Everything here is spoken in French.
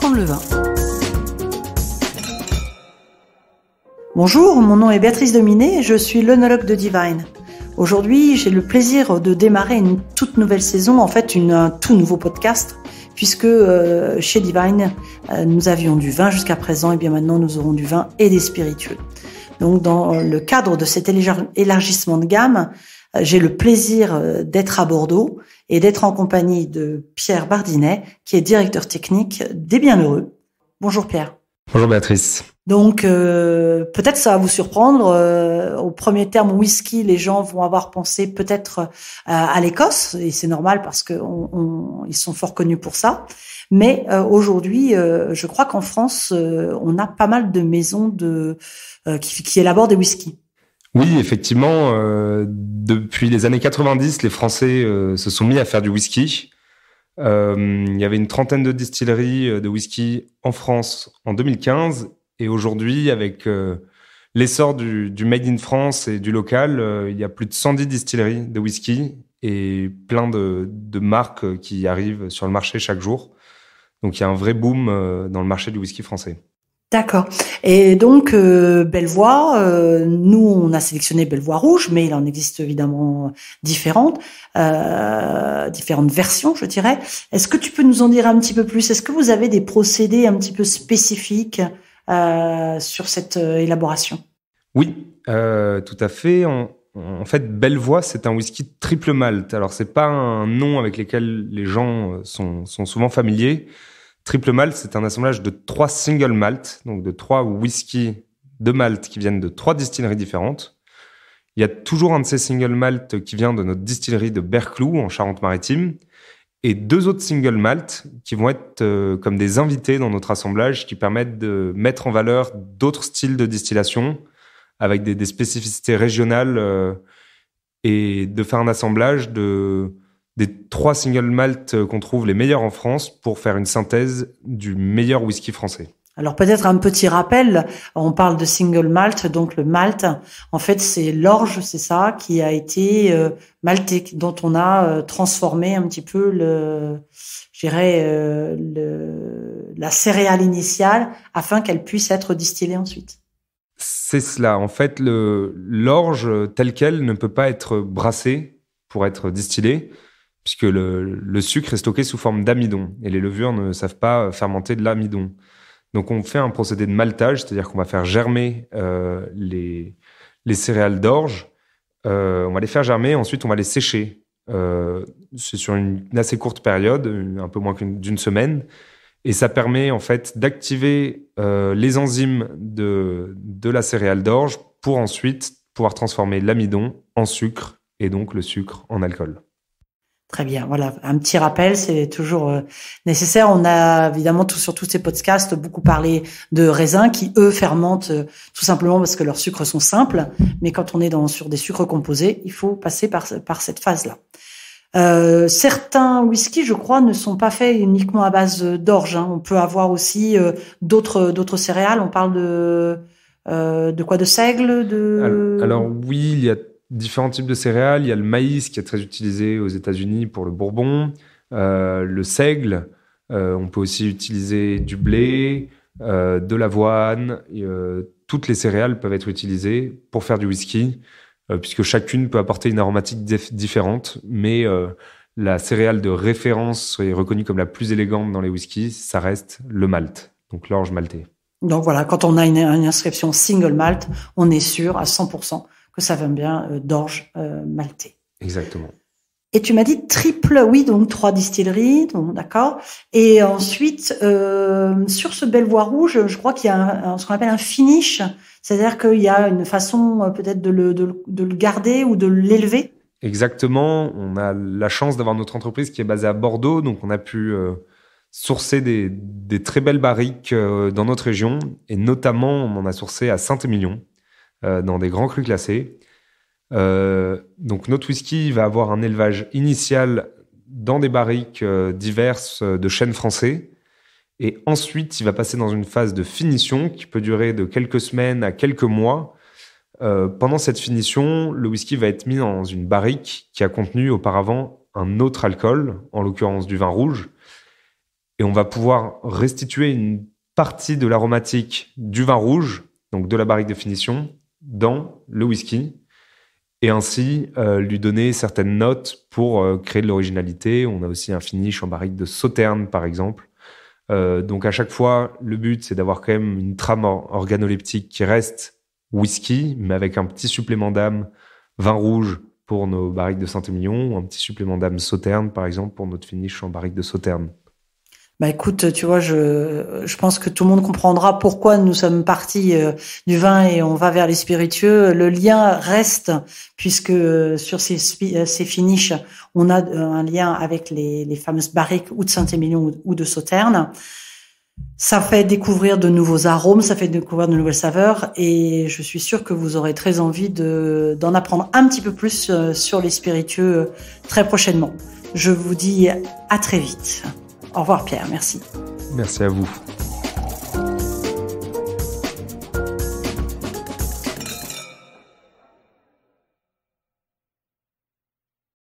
Apprendre le vin. Bonjour, mon nom est Béatrice Dominé et je suis l'œnologue de Divine. Aujourd'hui, j'ai le plaisir de démarrer une toute nouvelle saison, en fait un tout nouveau podcast, puisque chez Divine, nous avions du vin jusqu'à présent, et bien maintenant nous aurons du vin et des spiritueux. Donc dans le cadre de cet élargissement de gamme, j'ai le plaisir d'être à Bordeaux et d'être en compagnie de Pierre Bardinet, qui est directeur technique des Bienheureux. Bonjour Pierre. Bonjour Béatrice. Donc peut-être ça va vous surprendre. Au premier terme whisky, les gens vont avoir pensé peut-être à l'Écosse, et c'est normal parce que ils sont fort connus pour ça. Mais aujourd'hui, je crois qu'en France, on a pas mal de maisons qui élaborent des whiskies. Oui, effectivement, depuis les années 90, les Français se sont mis à faire du whisky. Il y avait une trentaine de distilleries de whisky en France en 2015. Et aujourd'hui, avec l'essor du Made in France et du local, il y a plus de 110 distilleries de whisky et plein de marques qui arrivent sur le marché chaque jour. Donc il y a un vrai boom dans le marché du whisky français. D'accord. Et donc Bellevoix, nous on a sélectionné Bellevoix rouge, mais il en existe évidemment différentes versions, je dirais. Est-ce que tu peux nous en dire un petit peu plus? Est-ce que vous avez des procédés un petit peu spécifiques sur cette élaboration? Oui, tout à fait. En fait, Bellevoix, c'est un whisky triple malt. Alors, c'est pas un nom avec lequel les gens sont souvent familiers. Triple malt, c'est un assemblage de 3 single malt, donc de 3 whiskies de malt qui viennent de 3 distilleries différentes. Il y a toujours un de ces single malt qui vient de notre distillerie de Berclou, en Charente-Maritime, et 2 autres single malt qui vont être comme des invités dans notre assemblage, qui permettent de mettre en valeur d'autres styles de distillation avec des spécificités régionales et de faire un assemblage des 3 single malt qu'on trouve les meilleurs en France pour faire une synthèse du meilleur whisky français. Alors peut-être un petit rappel, on parle de single malt, donc le malt, en fait c'est l'orge, c'est ça, qui a été malté, dont on a transformé un petit peu la céréale initiale afin qu'elle puisse être distillée ensuite. C'est cela. En fait, l'orge telle qu'elle ne peut pas être brassée pour être distillée, puisque le sucre est stocké sous forme d'amidon et les levures ne savent pas fermenter de l'amidon. Donc on fait un procédé de maltage, c'est-à-dire qu'on va faire germer les céréales d'orge, on va les faire germer, ensuite on va les sécher. C'est sur une assez courte période, un peu moins d'une semaine, et ça permet en fait d'activer les enzymes de la céréale d'orge pour ensuite pouvoir transformer l'amidon en sucre et donc le sucre en alcool. Très bien, voilà, un petit rappel, c'est toujours nécessaire. On a évidemment sur tous ces podcasts beaucoup parlé de raisins qui, eux, fermentent tout simplement parce que leurs sucres sont simples. Mais quand on est sur des sucres composés, il faut passer par cette phase-là. Certains whiskies, je crois, ne sont pas faits uniquement à base d'orge. On peut avoir aussi d'autres céréales. On parle de quoi? De seigle? Alors oui, il y a différents types de céréales. Il y a le maïs qui est très utilisé aux États-Unis pour le bourbon, le seigle. On peut aussi utiliser du blé, de l'avoine. Toutes les céréales peuvent être utilisées pour faire du whisky, puisque chacune peut apporter une aromatique différente. Mais la céréale de référence est reconnue comme la plus élégante dans les whiskies, ça reste le malt, donc l'orge maltée. Donc voilà, quand on a une inscription single malt, on est sûr à 100% que ça vient bien d'orge maltée. Exactement. Et tu m'as dit triple, oui, donc 3 distilleries, donc d'accord. Et ensuite, sur ce Bellevoix rouge, je crois qu'il y a ce qu'on appelle un finish, c'est-à-dire qu'il y a une façon peut-être de le garder ou de l'élever. Exactement. On a la chance d'avoir notre entreprise qui est basée à Bordeaux, donc on a pu sourcer des très belles barriques dans notre région, et notamment on en a sourcé à Saint-Émilion, dans des grands crus classés. Donc notre whisky va avoir un élevage initial dans des barriques diverses de chênes français, et ensuite il va passer dans une phase de finition qui peut durer de quelques semaines à quelques mois. Pendant cette finition, le whisky va être mis dans une barrique qui a contenu auparavant un autre alcool, en l'occurrence du vin rouge. Et on va pouvoir restituer une partie de l'aromatique du vin rouge, donc de la barrique de finition, dans le whisky, et ainsi lui donner certaines notes pour créer de l'originalité. On a aussi un finish en barrique de Sauterne, par exemple. Donc à chaque fois, le but, c'est d'avoir quand même une trame organoleptique qui reste whisky, mais avec un petit supplément d'âme vin rouge pour nos barriques de Saint-Émilion, ou un petit supplément d'âme Sauterne, par exemple, pour notre finish en barrique de Sauterne. Bah écoute, tu vois, je pense que tout le monde comprendra pourquoi nous sommes partis du vin et on va vers les spiritueux. Le lien reste puisque sur ces finishes, on a un lien avec les fameuses barriques ou de Saint-Émilion ou de Sauterne. Ça fait découvrir de nouveaux arômes, ça fait découvrir de nouvelles saveurs et je suis sûre que vous aurez très envie d'en apprendre un petit peu plus sur les spiritueux très prochainement. Je vous dis à très vite. Au revoir Pierre, merci. Merci à vous.